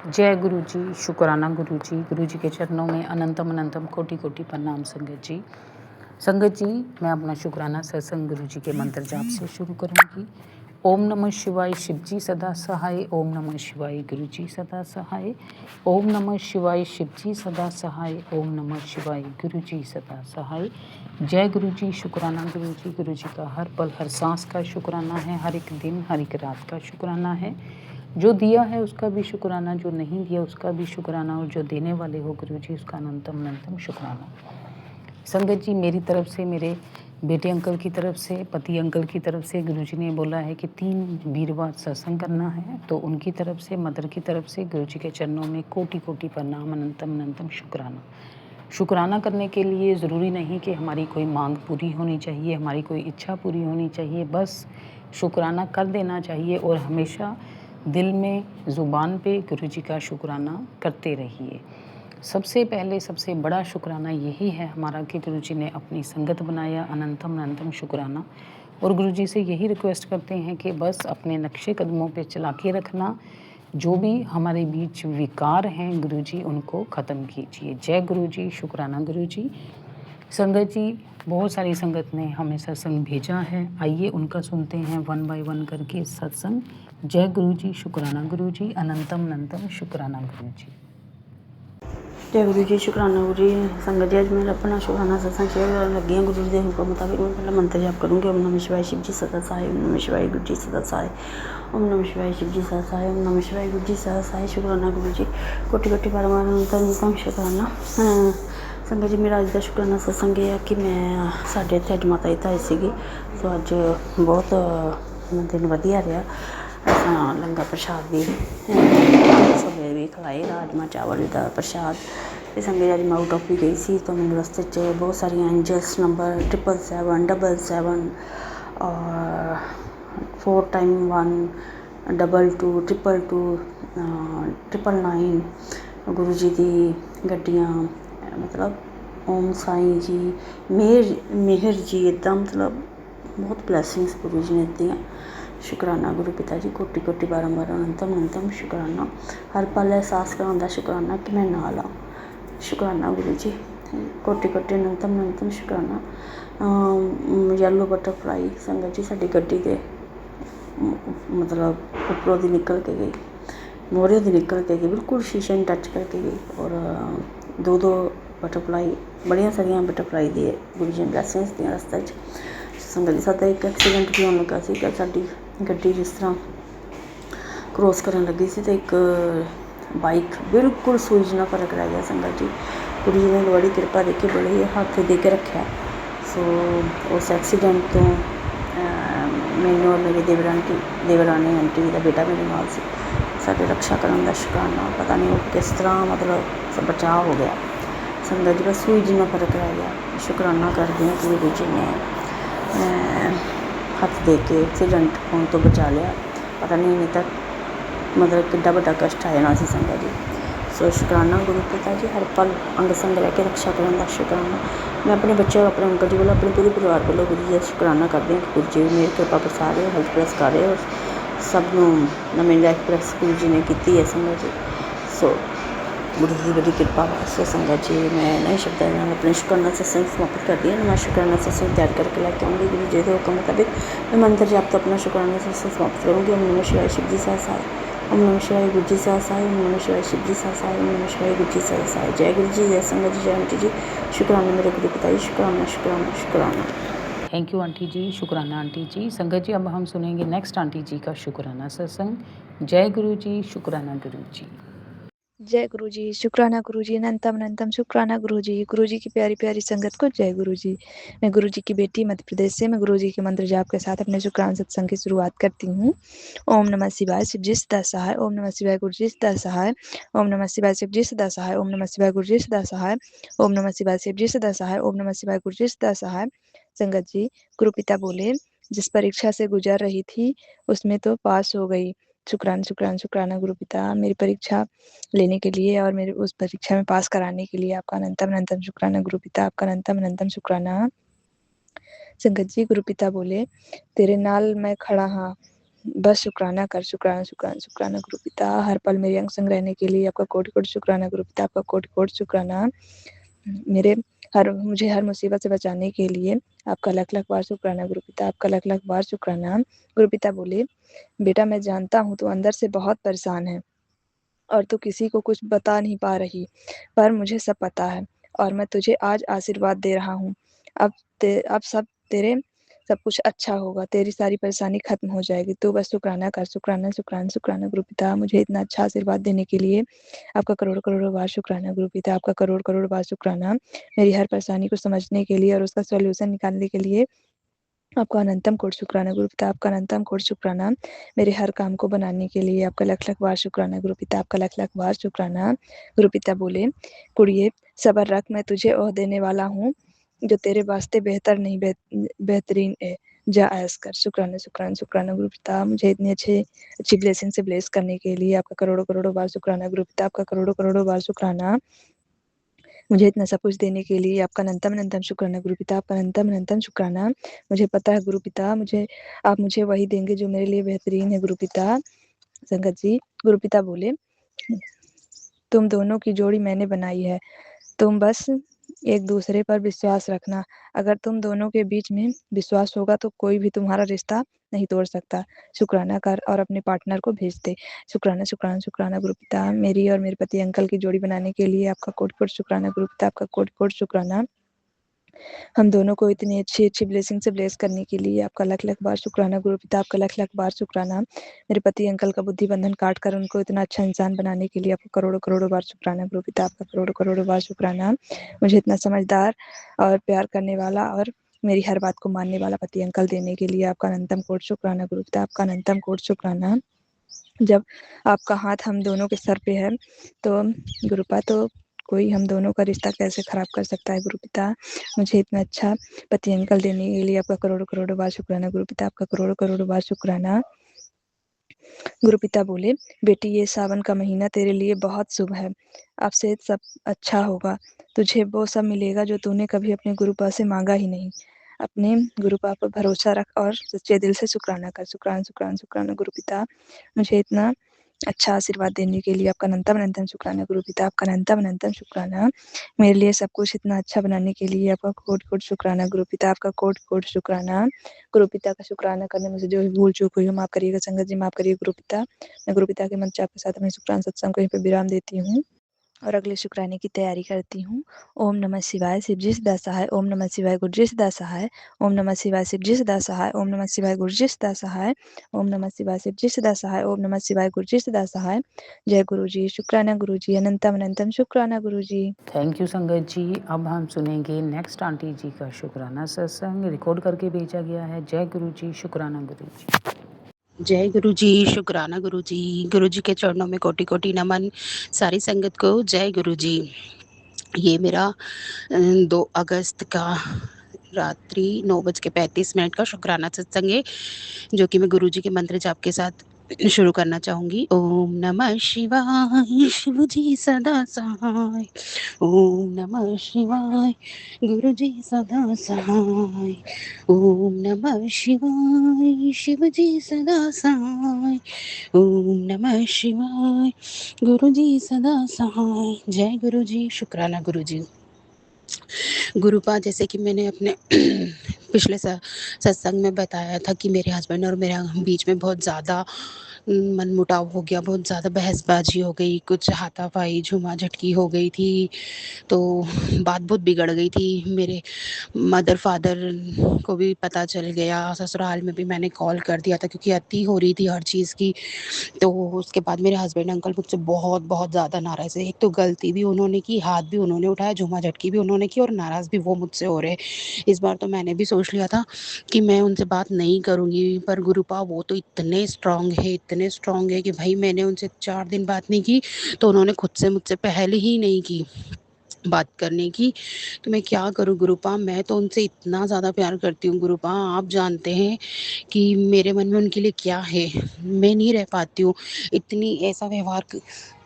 जय गुरु जी, शुक्राना गुरु जी के चरणों में अनंतम अनंतम कोटि कोटि प्रणाम संगत जी। संगत जी, मैं अपना शुक्राना सत्संग गुरु जी के मंत्र जाप से शुरू करूंगी। ओम नमः शिवाय, शिव जी सदा सहाय। ओम नमः शिवाय, गुरु जी सदा सहाय। ओम नमः शिवाय, शिव जी सदा सहाय। ओम नमः शिवाय, गुरु जी सदा सहाय। जय गुरु जी, शुक्राना गुरु जी का हर पल हर सांस का शुक्राना है, हर एक दिन हर एक रात का शुक्राना है। जो दिया है उसका भी शुक्राना, जो नहीं दिया उसका भी शुक्राना, और जो देने वाले हो गुरु जी उसका अनंतम अनंतम शुक्राना। संगत जी, मेरी तरफ से, मेरे बेटे अंकल की तरफ से, पति अंकल की तरफ से गुरु जी ने बोला है कि 3 वीरवार सत्संग करना है, तो उनकी तरफ से, मदर की तरफ से गुरु जी के चरणों में कोटि कोटि प्रणाम, अनंतम अनंतम शुक्राना। शुक्राना करने के लिए ज़रूरी नहीं कि हमारी कोई मांग पूरी होनी चाहिए, हमारी कोई इच्छा पूरी होनी चाहिए, बस शुक्राना कर देना चाहिए और हमेशा दिल में, ज़ुबान पे गुरु जी का शुक्राना करते रहिए। सबसे पहले सबसे बड़ा शुक्राना यही है हमारा कि गुरु जी ने अपनी संगत बनाया, अनंतम अनंतम शुक्राना। और गुरु जी से यही रिक्वेस्ट करते हैं कि बस अपने नक्शे कदमों पे चला के रखना, जो भी हमारे बीच विकार हैं गुरु जी उनको ख़त्म कीजिए। जय गुरु जी, शुक्राना गुरु जी। संगत जी, बहुत सारी संगत ने हमें सत्संग भेजा है, आइए उनका सुनते हैं वन बाय वन करके सत्संग। जय गुरु जी, शुक्राना गुरु जी, अनंतम अनंतम शुक्राना गुरु जी। जय गुरु जी, शुक्राना गुरु जी। संगत जी, अज मैं अपना शुक्राना सत्संग शेयर करने लगी हूँ। गुरु जी के हुक्म मुताबिक मैं पहला मंत्र जाप करूँगी। ओम नमः शिवाय, शिव जी सदा सहाय। ओम नमः शिवाय, गुरु जी सदा सहाय। ओम नमः शिवाय, शिव जी सदा सहाय। ओम नमः शिवाय, गुरु जी सदा सहाय। शुक्राना गुरु जी, कोटि कोटि बार अनंतम शुक्राना। संगत जी, मेरा अज का शुक्राना सत्संग है कि मैं साढ़े इत्थे अज माता जी धाई सीगी, तो अज बहुत दिन वधिया रहा। असां लंगर प्रशाद भी सवेरे भी खिलाए, राजमा चावल का प्रशाद। तो संगत जी, अज मैं आउट ऑफ भी गई सी, तो मैंने रस्ते बहुत सारिया एंजल्स नंबर 777 और 4x1 22 222 999 गुरु जी की गड्डियाँ, मतलब ओम साईं जी, मेहर जी, इदा मतलब बहुत ब्लैसिंग्स गुरु जी ने दियाँ। शुक्राना गुरु पिता जी, कोटि कोटि बारंबार अनंतम अनंतम शुक्राना। हर पल एहसास करांदा शुक्राना कि मैं नाल हाँ। शुक्राना गुरु जी, कोटि कोटि अनंतम अनंतम शुक्राना। येलो बटरफ्लाई संगत जी साडी गड्डी के मतलब उपरों दी निकल के गई, मोहरे दी निकल के गई, बिल्कुल शीशे में टच करके गई। और दो बटरफ्लाई, बड़िया सारिया बटरफ्लाई दी गुरु जी ने ब्लैसिंग्स दी रस्ते। संगत जी, साडा एक एक्सीडेंट भी होने लगा सी, साडी गड्डी जिस तरह क्रॉस करन लगी सी तो एक बाइक बिल्कुल सूरज ना फर्क रह गया। संगत जी, गुरु जी ने बड़ी कृपा देखी, बड़े हाथ दे के रखा। सो उस एक्सीडेंट तो मैनू और मेरी देवरानी आंटी का बेटा मेरे नाल सी, साडे रक्षा करने का शुक्राना। पता नहीं वो किस तरह मतलब बचाव हो गया। संगत जी, बस सूई जिन्ना फर्क रह गया। शुक्राना करते हैं कि गुरु जी ने हथ दे के एक्सीडेंट होने तो बचा लिया। पता नहीं तक मतलब कितना बड़ा कष्ट आ जाना सी संगत जी। सो शुक्राना गुरु पिता जी, हर पल अंग संग रह के रक्षा करने का शुक्राना। मैं अपने बच्चे और अपने अंकल जी वालों, अपने पूरे परिवार वालों गुरु जी का शुक्राना करती हूँ कि गुरु जी मेरी कृपा बरसा रहे हो, हेल्थ प्लस कर रहे हो, सबनों नवीं लाइफ प्लस गुरु जी ने की है संगत जी। सो गुरु जी की बड़ी कृपा वास्ते संगत जी, मैं नए शब्दों में अपने शुक्राना सत्संग समाप्त करती हूँ। मैं शुक्राना सत्संग तैयार करके लेके आऊँगी गुरु जी के हुक्म मुताबिक। मैं मंत्र जाप तो अपना शुक्राना सत्संग समाप्त करूँगी। ओम नमः शिवाय, शिव जी सदा सहाय। ओम नमः शिवाय, गुरु जी सदा सहाय। ओम नमः शिवाय, शिव जी सदा सहाय। ओम नमः शिवाय, गुरु जी सदा सहाय। जय गुरु जी, जय संगत जी, जय आंटी जी। शुक्राना मेरे गुरु पिता जी, शुक्राना शुक्राना शुक्राना। थैंक यू आंटी जी, शुक्राना आंटी जी। संगत जी, अब हम सुनेंगे नेक्स्ट आंटी जी का शुक्राना सत्संग। जय गुरु जी, शुक्राना गुरु जी। जय गुरु जी, शुक्राना गुरु जी, अनंतम अनंतम शुक्राना गुरु जी की प्यारी प्यारी संगत को जय गुरु जी। मैं गुरु जी की बेटी मध्य प्रदेश से, मैं गुरु जी के मंत्र जाप के साथ अपने शुक्राना सत्संग की शुरुआत करती हूँ। ओम नमः शिवाय, शिव जी सदा सहाय। ओम नमः शिवाय, गुरु जी सदा सहाय। ओम नमः शिवाय, शिव जी सदा सहाय। ओम नमः शिवाय, गुरु जी सदा सहाय। ओम नमः शिवाय, शिव जी सदा सहाय। ओम नमः शिवाय, गुरु जी सदा सहाय। संगत जी, गुरु पिता बोले, जिस परीक्षा से गुजर रही थी उसमें तो पास हो गई। शुक्राना शुक्राना शुक्राना गुरु पिता, मेरी परीक्षा लेने के लिए और मेरे उस परीक्षा में पास कराने के लिए आपका अनंतम अनंतम शुक्राना गुरु पिता, आपका अनंतम अनंतम शुक्राना। संगत जी, गुरु पिता बोले, तेरे नाल मैं खड़ा हाँ, बस शुक्राना कर, शुक्राना शुक्राना शुक्राना गुरु पिता। हर पल मेरे अंग संग रहने के लिए आपका कोटि कोटि शुक्राना गुरु पिता, आपका कोटि कोटि शुक्राना। मुझे हर मुसीबत से बचाने के लिए आपका लख लख बार शुक्राना गुरु पिता, आपका लख लख बार शुक्राना। गुरु पिता बोले, बेटा मैं जानता हूँ तू अंदर से बहुत परेशान है और तू किसी को कुछ बता नहीं पा रही, पर मुझे सब पता है और मैं तुझे आज आशीर्वाद दे रहा हूँ। अब सब कुछ अच्छा होगा, तेरी सारी परेशानी खत्म हो जाएगी। तू बस शुक्राना कर, शुक्राना शुक्राना शुक्राना गुरु पिता। मुझे इतना अच्छा आशीर्वाद देने के लिए आपका करोड़ करोड़ों बार शुक्राना गुरु पिता, आपका करोड़ करोड़ बार शुक्राना। मेरी हर परेशानी को समझने के लिए और उसका सॉल्यूशन निकालने के लिए आपका अनंतम कोटि शुक्राना गुरु पिता, आपका अनंतम कोटि शुक्राना। मेरे हर काम को बनाने के लिए आपका लख लख बार शुक्राना गुरु पिता, आपका लख लख बार शुक्राना। गुरु पिता बोले, कुड़िए सबर रख, मैं तुझे ओह देने वाला हूँ जो तेरे वास्ते बेहतर नहीं बेहतरीन है। जा ऐस कर। शुक्राना शुक्राना शुक्राना गुरु पिता। मुझे इतनी अच्छी ब्लेसिंग से ब्लेस करने के लिए आपका करोड़ों करोड़ों बार शुक्राना गुरु पिता, आपका करोड़ों करोड़ों बार शुक्राना। मुझे इतना सब कुछ देने के लिए आपका अनंतम अनंतम शुक्राना गुरु पिता, आपका अनंतम अनंतम शुक्राना। मुझे पता है गुरु पिता, आप मुझे वही देंगे जो मेरे लिए बेहतरीन है गुरु पिता। संगत जी, गुरु पिता बोले, तुम दोनों की जोड़ी मैंने बनाई है, तुम बस एक दूसरे पर विश्वास रखना। अगर तुम दोनों के बीच में विश्वास होगा तो कोई भी तुम्हारा रिश्ता नहीं तोड़ सकता। शुक्राना कर और अपने पार्टनर को भेज दे। शुक्राना शुक्राना शुक्राना गुरु पिता। मेरी और मेरे पति अंकल की जोड़ी बनाने के लिए आपका कोटि कोटि शुक्राना गुरु पिता, आपका कोटि कोटि शुक्राना। हम दोनों को इतनी अच्छी ब्लेसिंग से ब्लेस करने के लिए आपका लख लख बार शुक्राना गुरु पिता, आपका लख लख बार शुक्राना। मेरे पति अंकल का बुद्धि बंधन काट कर उनको इतना अच्छा इंसान बनाने के लिए आपको करोड़ों करोड़ों बार शुक्राना गुरु पिता, आपका करोड़ों करोड़ों बार शुक्राना। मुझे इतना समझदार और प्यार करने वाला और मेरी हर बात को मानने वाला पति अंकल देने के लिए आपका अनंतम कोटि शुक्राना गुरु पिता, आपका अनंतम कोटि शुक्राना। जब आपका हाथ हम दोनों के सर पे है तो गुरुपा, तो कोई हम दोनों का रिश्ता कैसे खराब कर सकता है गुरु पिता। मुझे इतना अच्छा पति अंकल देने के लिए आपका करोड़ों करोड़ों बार शुक्राना गुरु पिता, आपका करोड़ों करोड़ों बार शुक्राना। गुरु पिता बोले, बेटी ये सावन का महीना तेरे लिए बहुत शुभ है, अब से सब अच्छा होगा। तुझे वो सब मिलेगा जो तूने कभी अपने गुरुपा से मांगा ही नहीं। अपने गुरुपा पर भरोसा रख और सच्चे दिल से शुक्राना कर। शुक्राना शुक्राना शुक्राना गुरु पिता। मुझे इतना अच्छा आशीर्वाद देने के लिए आपका अनंतम अनंतम शुक्राना गुरु पिता, आपका अनंतम अनंतम शुक्राना। मेरे लिए सब कुछ इतना अच्छा बनाने के लिए आपका कोटि कोटि शुक्राना गुरु पिता, आपका कोटि कोटि शुक्राना। गुरु पिता का शुक्राना करने में से जो भी भूल चूक हुई हो माफ करिएगा संगत जी, माफ करिए गुरु पिता। मैं गुरु पिता के मंत्र आपके साथ अपने शुक्राना सत्संग को यहीं पे विराम देती हूँ और अगले शुक्राने की तैयारी करती हूँ। ओम नमः शिवाय, शिवजी सदा सहाय। ओम नमः शिवाय, गुरुजी सदा सहाय। ओम नमः शिवाय, शिवजी सदा सहाय। ओम नमः शिवाय, गुरुजी सदा सहाय। ओम नमः शिवाय, शिवजी सदा सहाय। ओम नमः शिवाय, गुरुजी सदा सहाय। जय गुरु जी, शुक्राना गुरु जी, अनंतम अनंतम शुक्राना गुरु जी। थैंक यू संगत जी। अब हम सुनेंगे नेक्स्ट आंटी जी का शुक्राना सत्संग रिकॉर्ड करके भेजा गया है। जय गुरु जी, शुक्राना गुरु जी। जय गुरु जी, शुक्राना गुरु जी। गुरु जी के चरणों में कोटि कोटि नमन। सारी संगत को जय गुरु जी। ये मेरा 2 अगस्त का रात्रि 9:35 का शुक्राना सत्संग है, जो कि मैं गुरु जी के मंत्र जाप के साथ शुरू करना चाहूंगी। ओम नमः शिवाय, शिव जी सदा सहाय। ओम नमः शिवाय, गुरु जी सदा सहाय। ओम नमः शिवाय, शिव जी सदा सहाय। ओम नमः शिवाय, गुरु जी सदा सहाय। जय गुरु जी, शुक्राना गुरु जी। गुरुपा, जैसे कि मैंने अपने पिछले सत्संग में बताया था कि मेरे हस्बैंड और मेरे बीच में बहुत ज़्यादा मनमुटाव हो गया, बहुत ज़्यादा बहसबाजी हो गई, कुछ हाथापाई झूमा झटकी हो गई थी, तो बात बहुत बिगड़ गई थी। मेरे मदर फादर को भी पता चल गया, ससुराल में भी मैंने कॉल कर दिया था क्योंकि अति हो रही थी हर चीज़ की। तो उसके बाद मेरे हस्बैंड अंकल मुझसे बहुत बहुत ज़्यादा नाराज़ है। एक तो गलती भी उन्होंने की, हाथ भी उन्होंने उठाया, झूमा झटकी भी उन्होंने की और नाराज़ भी वो मुझसे हो रहे। इस बार तो मैंने भी सोच लिया था कि मैं उनसे बात नहीं करूँगी, पर गुरुपा वो तो इतने स्ट्रांग है कि भाई मैंने उनसे 4 दिन बात नहीं की तो उन्होंने खुद से मुझसे पहले ही नहीं की बात करने की। तो मैं क्या करूँ गुरुपा, मैं तो उनसे इतना ज़्यादा प्यार करती हूँ गुरुपा, आप जानते हैं कि मेरे मन में उनके लिए क्या है। मैं नहीं रह पाती हूँ, इतनी ऐसा व्यवहार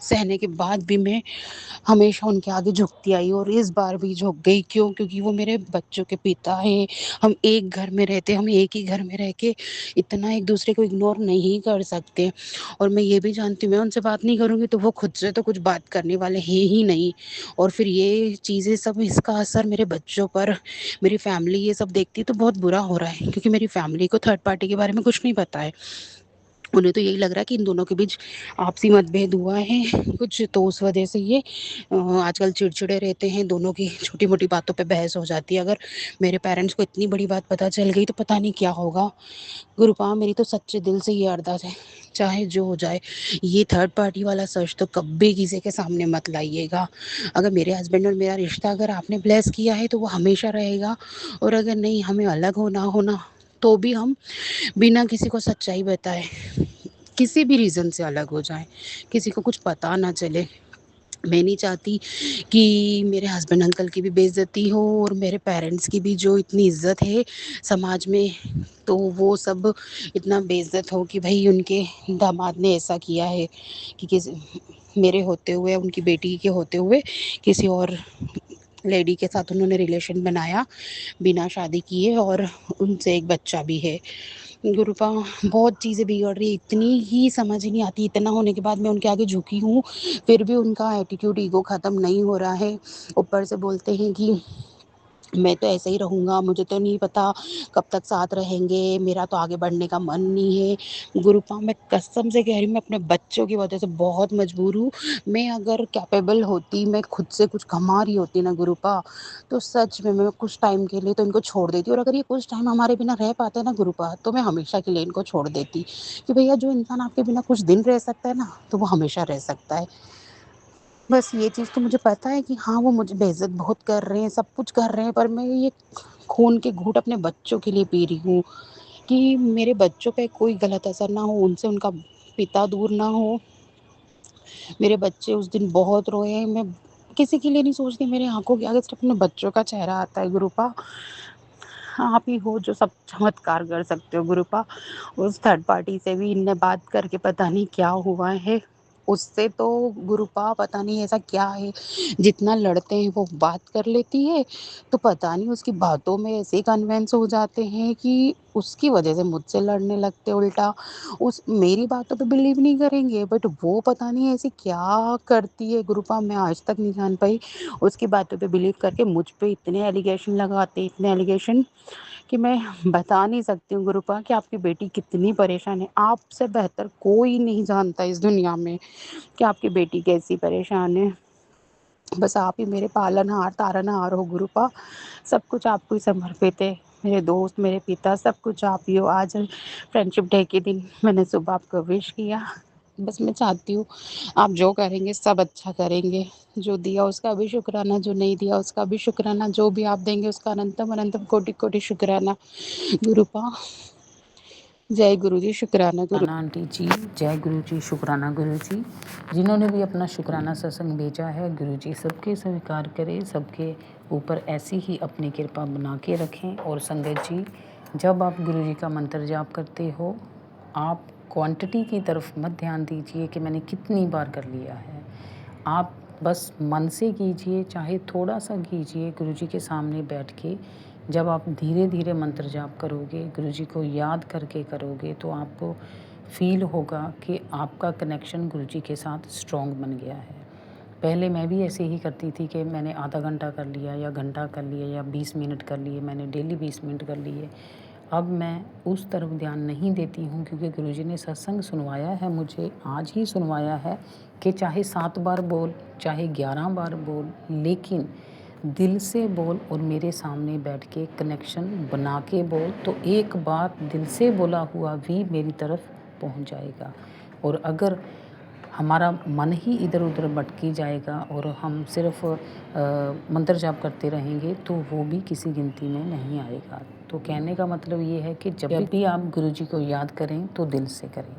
सहने के बाद भी मैं हमेशा उनके आगे झुकती आई और इस बार भी झुक गई। क्यों? क्योंकि वो मेरे बच्चों के पिता हैं। हम एक घर में रहते, हम एक ही घर में रह के इतना एक दूसरे को इग्नोर नहीं कर सकते। और मैं ये भी जानती हूँ, मैं उनसे बात नहीं करूँगी तो वो खुद से तो कुछ बात करने वाले हैं ही नहीं। और फिर ये चीज़ें सब, इसका असर मेरे बच्चों पर, मेरी फैमिली ये सब देखती है तो बहुत बुरा हो रहा है, क्योंकि मेरी फैमिली को थर्ड पार्टी के बारे में कुछ नहीं पता है। उन्हें तो यही लग रहा है कि इन दोनों के बीच आपसी मतभेद हुआ है कुछ, तो उस वजह से ये आजकल चिड़चिड़े रहते हैं। दोनों की छोटी मोटी बातों पे बहस हो जाती है। अगर मेरे पेरेंट्स को इतनी बड़ी बात पता चल गई तो पता नहीं क्या होगा। गुरुपा, मेरी तो सच्चे दिल से ये अरदास है, चाहे जो हो जाए, ये थर्ड पार्टी वाला सच तो कभी किसी के सामने मत लाइएगा। अगर मेरे हस्बैंड और मेरा रिश्ता अगर आपने ब्लेस किया है तो वो हमेशा रहेगा। और अगर नहीं, हमें अलग होना होना तो भी हम बिना किसी को सच्चाई बताए किसी भी रीज़न से अलग हो जाएं, किसी को कुछ पता ना चले। मैं नहीं चाहती कि मेरे हस्बैंड अंकल की भी बेइज्जती हो और मेरे पेरेंट्स की भी जो इतनी इज्जत है समाज में, तो वो सब इतना बेइज्जत हो कि भाई उनके दामाद ने ऐसा किया है कि किसी, मेरे होते हुए, उनकी बेटी के होते हुए किसी और लेडी के साथ उन्होंने रिलेशन बनाया बिना शादी किए, और उनसे एक बच्चा भी है। गुरुपा, बहुत चीज़ें बिगड़ रही है, इतनी ही समझ ही नहीं आती। इतना होने के बाद मैं उनके आगे झुकी हूँ, फिर भी उनका एटीट्यूड, ईगो ख़त्म नहीं हो रहा है। ऊपर से बोलते हैं कि मैं तो ऐसे ही रहूँगा, मुझे तो नहीं पता कब तक साथ रहेंगे, मेरा तो आगे बढ़ने का मन नहीं है। गुरुपा, मैं कसम से कह रही हूँ, मैं अपने बच्चों की वजह से बहुत मजबूर हूँ। मैं अगर कैपेबल होती, मैं खुद से कुछ कमा रही होती ना गुरुपा, तो सच में मैं कुछ टाइम के लिए तो इनको छोड़ देती। और अगर ये कुछ टाइम हमारे बिना रह पाते ना गुरुपा, तो मैं हमेशा के लिए इनको छोड़ देती। कि भैया, जो इंसान आपके बिना कुछ दिन रह सकता है ना, तो वो हमेशा रह सकता है। बस ये चीज़ तो मुझे पता है कि हाँ, वो मुझे बेइज़्ज़त बहुत कर रहे हैं, सब कुछ कर रहे हैं, पर मैं ये खून के घूँट अपने बच्चों के लिए पी रही हूँ कि मेरे बच्चों पे कोई गलत असर ना हो, उनसे उनका पिता दूर ना हो। मेरे बच्चे उस दिन बहुत रोए हैं। मैं किसी के लिए नहीं सोचती, मेरी आँखों के आगे सिर्फ़ अपने बच्चों का चेहरा आता है गुरुपा। आप ही हो जो सब चमत्कार कर सकते हो गुरुपा। उस थर्ड पार्टी से भी इनने बात करके पता नहीं क्या हुआ है। उससे तो गुरुपा पता नहीं ऐसा क्या है, जितना लड़ते हैं वो बात कर लेती है, तो पता नहीं उसकी बातों में ऐसे कन्विंस हो जाते हैं कि उसकी वजह से मुझसे लड़ने लगते उल्टा। उस मेरी बातों पे बिलीव नहीं करेंगे, बट वो पता नहीं ऐसी क्या करती है गुरुपा, मैं आज तक नहीं जान पाई। उसकी बातों पे बिलीव करके मुझ पे इतने एलिगेशन लगाते, इतने एलिगेशन कि मैं बता नहीं सकती हूँ गुरुपा कि आपकी बेटी कितनी परेशान है। आपसे बेहतर कोई नहीं जानता इस दुनिया में कि आपकी बेटी कैसी परेशान है। बस आप ही मेरे पालनहार, तारनहार हो गुरुपा। सब कुछ आपको ही समर्पित है। मेरे दोस्त, मेरे पिता, सब कुछ आप ही हो। आज फ्रेंडशिप डे के दिन मैंने सुबह आपको विश किया। बस मैं चाहती हूँ आप जो करेंगे सब अच्छा करेंगे। जो दिया उसका भी शुक्राना, जो नहीं दिया उसका भी शुक्राना, जो भी आप देंगे उसका अनंतम अनंतम कोटि-कोटि शुक्राना। गुरुपा, जय गुरु जी, शुक्राना गुरु। शुक्राना आंटी जी, जय गुरु जी, शुक्राना गुरु जी। जिन्होंने भी अपना शुक्राना सत्संग भेजा है, गुरु जी सबके स्वीकार करें, सबके ऊपर ऐसी ही अपनी कृपा बना के रखें। और संगत जी, जब आप गुरु जी का मंत्र जाप करते हो, आप क्वांटिटी की तरफ मत ध्यान दीजिए कि मैंने कितनी बार कर लिया है। आप बस मन से कीजिए, चाहे थोड़ा सा कीजिए गुरु जी के सामने बैठ के। जब आप धीरे धीरे मंत्र जाप करोगे, गुरु जी को याद करके करोगे, तो आपको फील होगा कि आपका कनेक्शन गुरु जी के साथ स्ट्रॉन्ग बन गया है। पहले मैं भी ऐसे ही करती थी कि मैंने आधा घंटा कर लिया या घंटा कर लिया या 20 मिनट कर लिए, मैंने डेली 20 मिनट कर लिए। अब मैं उस तरफ ध्यान नहीं देती हूँ, क्योंकि गुरुजी ने सत्संग सुनवाया है, मुझे आज ही सुनवाया है कि चाहे 7 बार बोल, चाहे 11 बार बोल, लेकिन दिल से बोल और मेरे सामने बैठ के कनेक्शन बना के बोल, तो एक बार दिल से बोला हुआ भी मेरी तरफ पहुँच जाएगा। और अगर हमारा मन ही इधर उधर भटकी जाएगा और हम सिर्फ मंत्र जाप करते रहेंगे, तो वो भी किसी गिनती में नहीं आएगा। तो कहने का मतलब ये है कि जब भी आप गुरु जी को याद करें तो दिल से करें।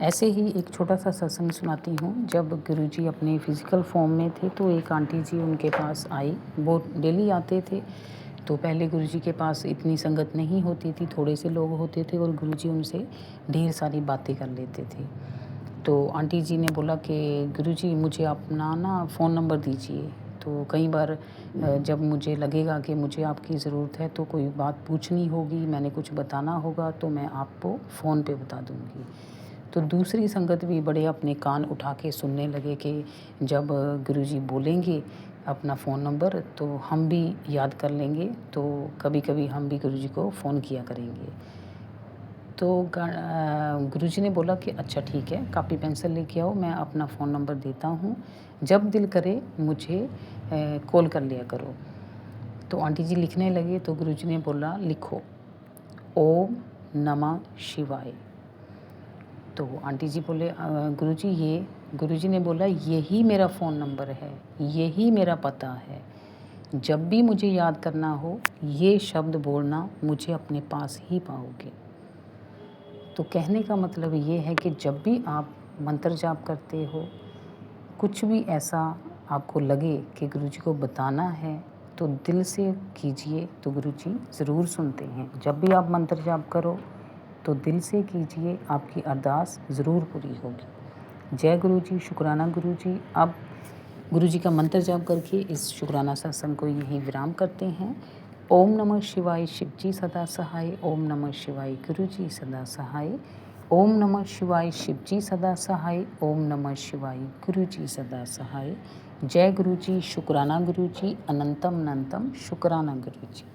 ऐसे ही एक छोटा सा सत्संग सुनाती हूँ। जब गुरु जी अपने फिज़िकल फॉर्म में थे तो एक आंटी जी उनके पास आई, वो डेली आते थे। तो पहले गुरु जी के पास इतनी संगत नहीं होती थी, थोड़े से लोग होते थे और गुरु जी उनसे ढेर सारी बातें कर लेते थे। तो आंटी जी ने बोला कि गुरुजी मुझे अपना ना फ़ोन नंबर दीजिए। तो कई बार जब मुझे लगेगा कि मुझे आपकी ज़रूरत है तो कोई बात पूछनी होगी, मैंने कुछ बताना होगा तो मैं आपको फ़ोन पे बता दूँगी। तो दूसरी संगत भी बड़े अपने कान उठा के सुनने लगे कि जब गुरुजी बोलेंगे अपना फ़ोन नंबर तो हम भी याद कर लेंगे, तो कभी-कभी हम भी गुरुजी को फ़ोन किया करेंगे। तो गुरुजी ने बोला कि अच्छा ठीक है, कॉपी पेंसिल लेके आओ, मैं अपना फ़ोन नंबर देता हूँ, जब दिल करे मुझे कॉल कर लिया करो। तो आंटी जी लिखने लगे तो गुरुजी ने बोला लिखो, ओम नमः शिवाय। तो आंटी जी बोले गुरुजी ये, गुरुजी ने बोला यही मेरा फ़ोन नंबर है, यही मेरा पता है, जब भी मुझे याद करना हो ये शब्द बोलना, मुझे अपने पास ही पाओगे। तो कहने का मतलब ये है कि जब भी आप मंत्र जाप करते हो, कुछ भी ऐसा आपको लगे कि गुरुजी को बताना है तो दिल से कीजिए, तो गुरुजी ज़रूर सुनते हैं। जब भी आप मंत्र जाप करो तो दिल से कीजिए, आपकी अरदास ज़रूर पूरी होगी। जय गुरुजी, शुक्राना गुरुजी। अब गुरुजी का मंत्र जाप करके इस शुक्राना सत्संग को यहीं विराम करते हैं। ओम नमः शिवाय, शिवजी सदा सहाय। ओम नमः शिवाय, गुरुजी सदा सहाय। ओम नमः शिवाय, शिवजी सदा सहाय। ओम नमः शिवाय, गुरुजी सदा सहाय। जय गुरुजी, शुक्राना गुरुजी, अनंतम अनंतम शुक्राना गुरुजी।